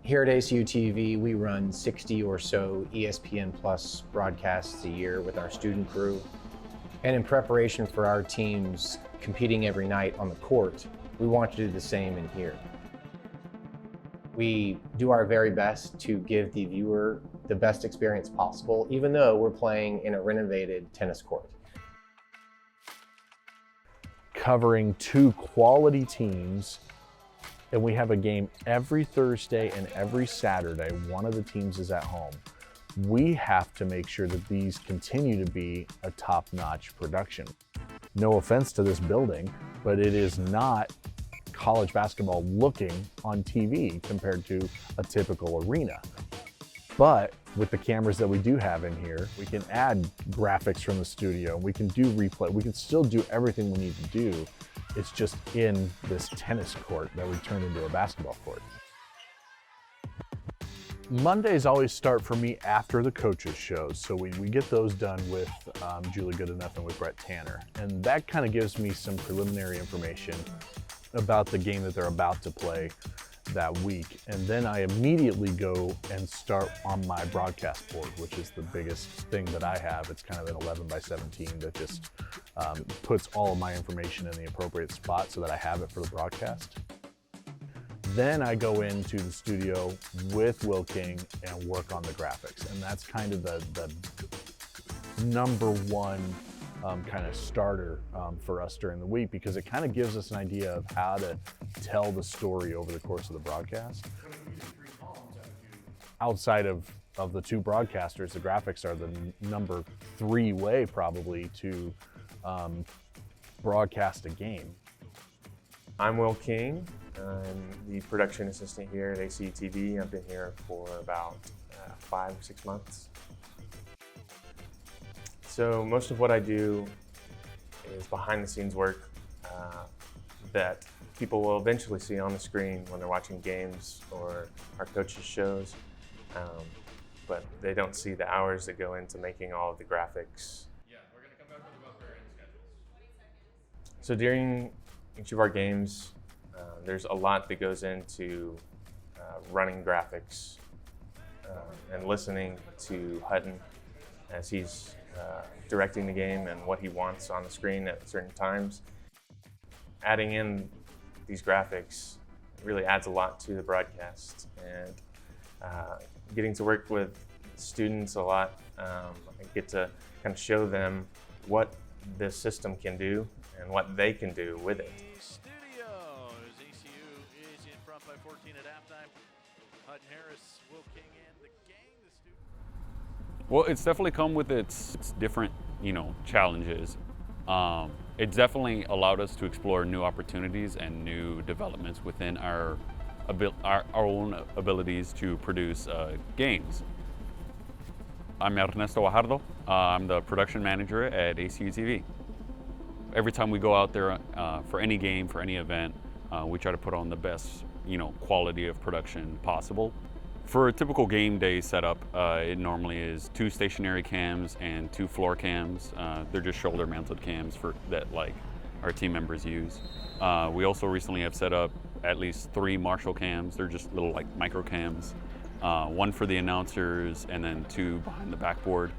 Here at ACUTV, we run 60 or so ESPN Plus broadcasts a year with our student crew. And in preparation for our teams competing every night on the court, we want to do the same in here. We do our very best to give the viewer the best experience possible, even though we're playing in a renovated tennis court. Covering two quality teams, and we have a game every Thursday and every Saturday. One of the teams is at home. We have to make sure that these continue to be a top-notch production. No offense to this building, but it is not college basketball looking on TV compared to a typical arena. But with the cameras that we do have in here, we can add graphics from the studio, we can do replay, we can still do everything we need to do. It's just in this tennis court that we turned into a basketball court. Mondays always start for me after the coaches shows. So we get those done with Julie Goodenough and with Brett Tanner. And that kind of gives me some preliminary information about the game that they're about to play that week. And then I immediately go and start on my broadcast board, which is the biggest thing that I have. It's kind of an 11x17 that just puts all of my information in the appropriate spot so that I have it for the broadcast. Then I go into the studio with Will King and work on the graphics. And that's kind of the number one kind of starter for us during the week, because it kind of gives us an idea of how to tell the story over the course of the broadcast. Outside of the two broadcasters, the graphics are the number 3 way probably to broadcast a game. I'm Will King. I'm the production assistant here at ACUTV. I've been here for about 5 or 6 months. So most of what I do is behind the scenes work that people will eventually see on the screen when they're watching games or our coaches' shows, but they don't see the hours that go into making all of the graphics. Yeah, we're going to come back with the welfare and schedules. So during each of our games, there's a lot that goes into running graphics and listening to Hutton as he's directing the game and what he wants on the screen at certain times. Adding in these graphics really adds a lot to the broadcast, and getting to work with students a lot. I get to kind of show them what this system can do and what they can do with it. Studios, ECU is in front by 14 at halftime. Hutton Harris, Will King, and the gang. The students. Well, it's definitely come with its different, challenges. It's definitely allowed us to explore new opportunities and new developments within our own abilities to produce games. I'm Ernesto Guajardo. I'm the production manager at ACUTV. Every time we go out there for any game, for any event, we try to put on the best, quality of production possible. For a typical game day setup, it normally is 2 stationary cams and 2 floor cams. They're just shoulder-mounted cams that our team members use. We also recently have set up at least 3 Marshall cams. They're just little micro cams. 1 for the announcers and then 2 behind the backboard,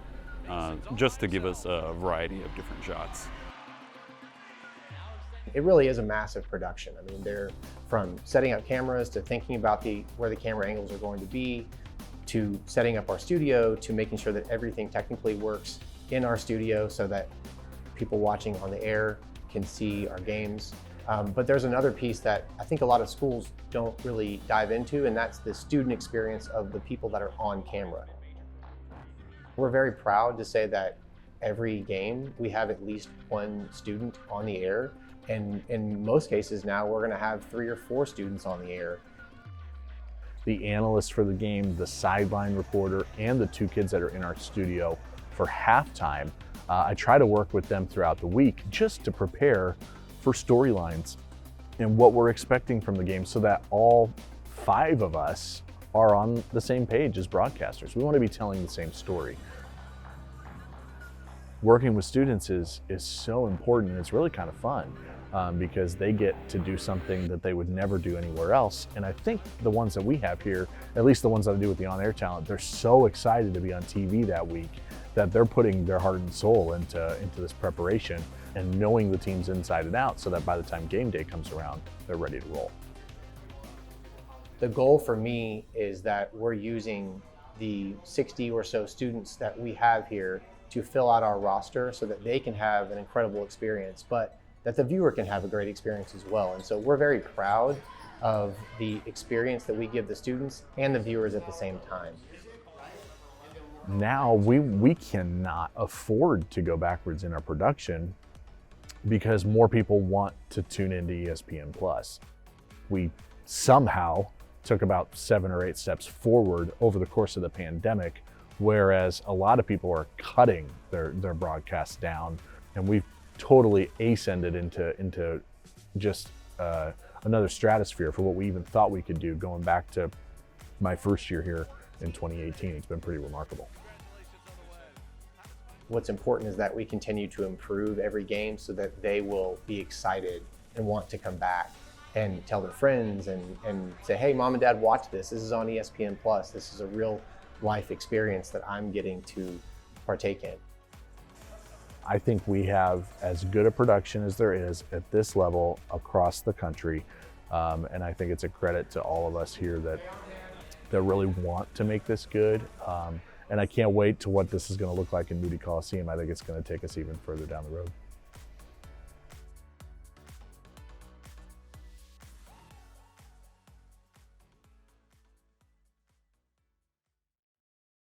just to give us a variety of different shots. It really is a massive production. I mean, they're from setting up cameras to thinking about where the camera angles are going to be, to setting up our studio, to making sure that everything technically works in our studio so that people watching on the air can see our games. But there's another piece that I think a lot of schools don't really dive into, and that's the student experience of the people that are on camera. We're very proud to say that every game we have at least 1 student on the air. And in most cases now, we're going to have 3 or 4 students on the air. The analyst for the game, the sideline reporter, and the 2 kids that are in our studio for halftime, I try to work with them throughout the week just to prepare for storylines and what we're expecting from the game so that all 5 of us are on the same page as broadcasters. We want to be telling the same story. Working with students is so important, and it's really kind of fun. because they get to do something that they would never do anywhere else. And I think the ones that we have here, at least the ones that I do with the on-air talent, they're so excited to be on TV that week that they're putting their heart and soul into this preparation and knowing the teams inside and out so that by the time game day comes around, they're ready to roll. The goal for me is that we're using the 60 or so students that we have here to fill out our roster so that they can have an incredible experience, but that the viewer can have a great experience as well. And so we're very proud of the experience that we give the students and the viewers at the same time. Now we cannot afford to go backwards in our production because more people want to tune into ESPN Plus. We somehow took about 7 or 8 steps forward over the course of the pandemic, whereas a lot of people are cutting their broadcasts down, and we've totally ascended into just another stratosphere for what we even thought we could do going back to my first year here in 2018. It's been pretty remarkable. What's important is that we continue to improve every game so that they will be excited and want to come back and tell their friends and say, hey, mom and dad, watch this. This is on ESPN Plus. This is a real life experience that I'm getting to partake in. I think we have as good a production as there is at this level across the country. And I think it's a credit to all of us here that really want to make this good. And I can't wait to what this is going to look like in Moody Coliseum. I think it's going to take us even further down the road.